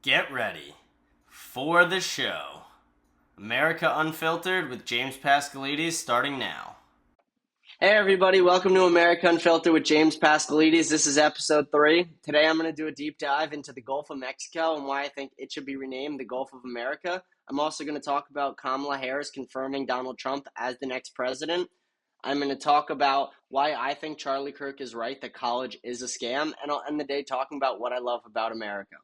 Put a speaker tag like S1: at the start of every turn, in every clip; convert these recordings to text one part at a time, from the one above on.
S1: Get ready for the show. America Unfiltered with James Pascalides starting now. Hey everybody, welcome to America Unfiltered with James Pascalides. This is episode 3. Today I'm going to do a deep dive into the Gulf of Mexico and why I think it should be renamed the Gulf of America. I'm also going to talk about Kamala Harris confirming Donald Trump as the next president. I'm going to talk about why I think Charlie Kirk is right, that college is a scam, and I'll end the day talking about what I love about America.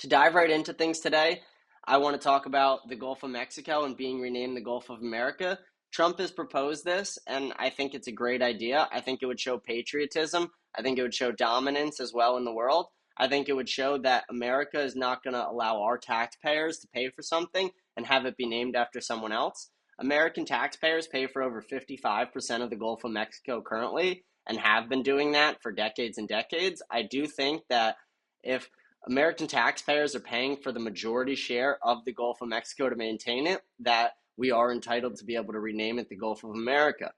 S1: To dive right into things today, I want to talk about the Gulf of Mexico and being renamed the Gulf of America. Trump has proposed this, and I think it's a great idea. I think it would show patriotism. I think it would show dominance as well in the world. I think it would show that America is not going to allow our taxpayers to pay for something and have it be named after someone else. American taxpayers pay for over 55% of the Gulf of Mexico currently and have been doing that for decades and decades. I do think that if American taxpayers are paying for the majority share of the Gulf of Mexico to maintain it, that we are entitled to be able to rename it the Gulf of America.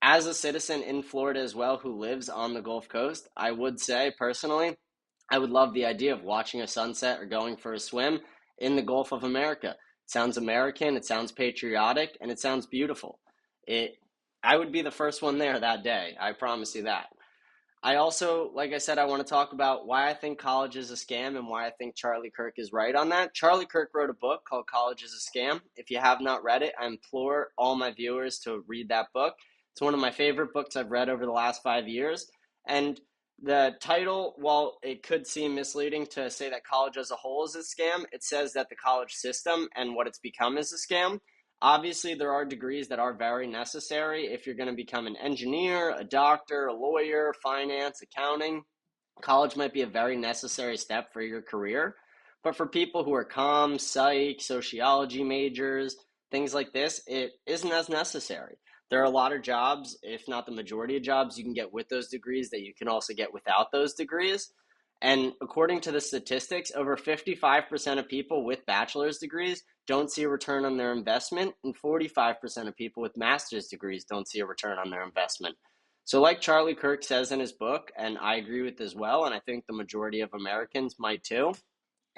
S1: As a citizen in Florida as well who lives on the Gulf Coast, I would say personally, I would love the idea of watching a sunset or going for a swim in the Gulf of America. It sounds American, it sounds patriotic, and it sounds beautiful. I would be the first one there that day, I promise you that. I also, like I said, I want to talk about why I think college is a scam and why I think Charlie Kirk is right on that. Charlie Kirk wrote a book called College is a Scam. If you have not read it, I implore all my viewers to read that book. It's one of my favorite books I've read over the last 5 years. And the title, while it could seem misleading to say that college as a whole is a scam, it says that the college system and what it's become is a scam. Obviously, there are degrees that are very necessary if you're going to become an engineer, a doctor, a lawyer, finance, accounting. College might be a very necessary step for your career. But for people who are comm, psych, sociology majors, things like this, it isn't as necessary. There are a lot of jobs, if not the majority of jobs, you can get with those degrees that you can also get without those degrees. And according to the statistics, over 55% of people with bachelor's degrees don't see a return on their investment, and 45% of people with master's degrees don't see a return on their investment. So like Charlie Kirk says in his book, and I agree with as well, and I think the majority of Americans might too,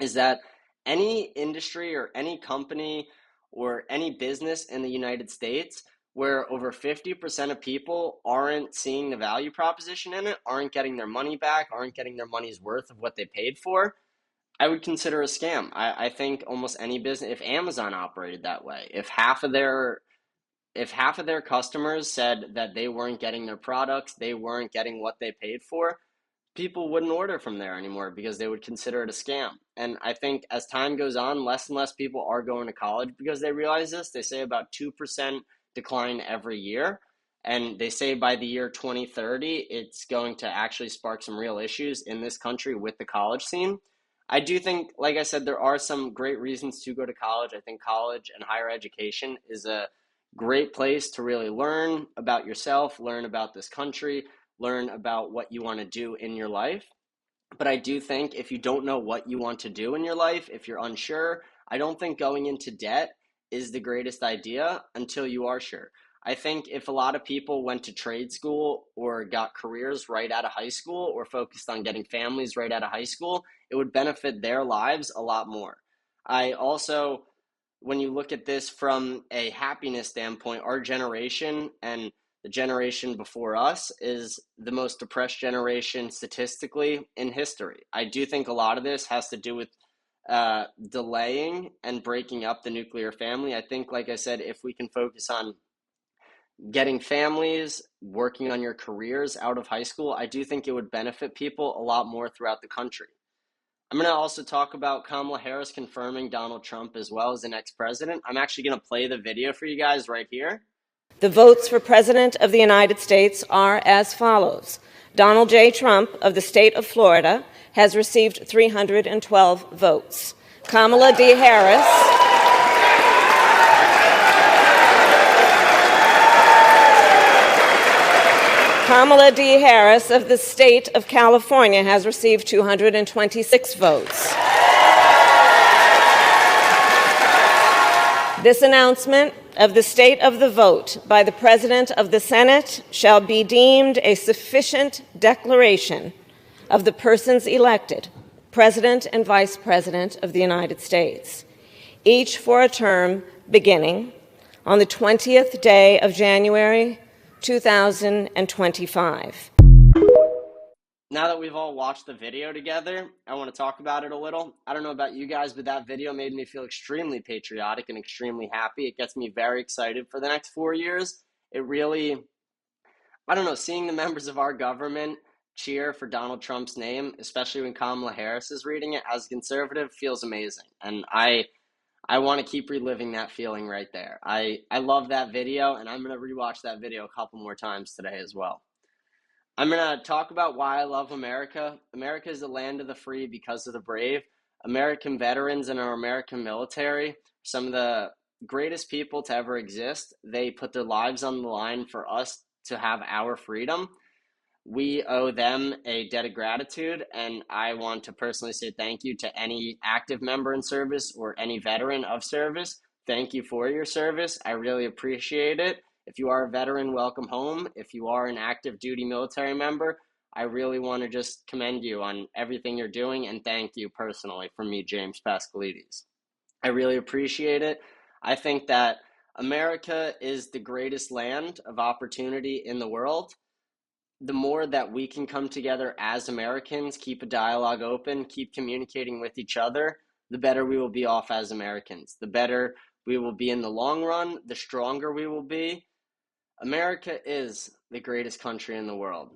S1: is that any industry or any company or any business in the United States where over 50% of people aren't seeing the value proposition in it, aren't getting their money back, aren't getting their money's worth of what they paid for, I would consider a scam. I think almost any business, if Amazon operated that way, if half of their customers said that they weren't getting their products, they weren't getting what they paid for, people wouldn't order from there anymore because they would consider it a scam. And I think as time goes on, less and less people are going to college because they realize this. They say about 2% decline every year. And they say by the year 2030, it's going to actually spark some real issues in this country with the college scene. I do think, like I said, there are some great reasons to go to college. I think college and higher education is a great place to really learn about yourself, learn about this country, learn about what you want to do in your life. But I do think if you don't know what you want to do in your life, if you're unsure, I don't think going into debt is the greatest idea until you are sure. I think if a lot of people went to trade school or got careers right out of high school or focused on getting families right out of high school, it would benefit their lives a lot more. I also, when you look at this from a happiness standpoint, our generation and the generation before us is the most depressed generation statistically in history. I do think a lot of this has to do with delaying and breaking up the nuclear family. I think, like I said, if we can focus on getting families, working on your careers out of high school, I do think it would benefit people a lot more throughout the country. I'm going to also talk about Kamala Harris confirming Donald Trump as well as the next president. I'm actually going to play the video for you guys right here.
S2: The votes for President of the United States are as follows. Donald J. Trump of the state of Florida has received 312 votes. Kamala D. Harris of the state of California has received 226 votes. This announcement of the state of the vote by the President of the Senate shall be deemed a sufficient declaration of the persons elected President and Vice President of the United States, each for a term beginning on the 20th day of January, 2025.
S1: Now that we've all watched the video together, I want to talk about it a little. I don't know about you guys, but that video made me feel extremely patriotic and extremely happy. It gets me very excited for the next 4 years. It really, I don't know, seeing the members of our government cheer for Donald Trump's name, especially when Kamala Harris is reading it as a conservative, feels amazing. And I want to keep reliving that feeling right there. I love that video, and I'm going to rewatch that video a couple more times today as well. I'm going to talk about why I love America. America is the land of the free because of the brave. American veterans and our American military, some of the greatest people to ever exist. They put their lives on the line for us to have our freedom. We owe them a debt of gratitude, and I want to personally say thank you to any active member in service or any veteran of service. Thank you for your service. I really appreciate it. If you are a veteran, welcome home. If you are an active duty military member, I really want to just commend you on everything you're doing and thank you personally from me, James Pascalides. I really appreciate it. I think that America is the greatest land of opportunity in the world. The more that we can come together as Americans, keep a dialogue open, keep communicating with each other, the better we will be off as Americans. The better we will be in the long run, the stronger we will be. America is the greatest country in the world.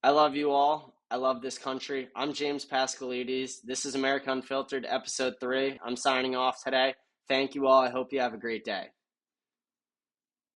S1: I love you all. I love this country. I'm James Pascalides. This is America Unfiltered, Episode 3. I'm signing off today. Thank you all. I hope you have a great day.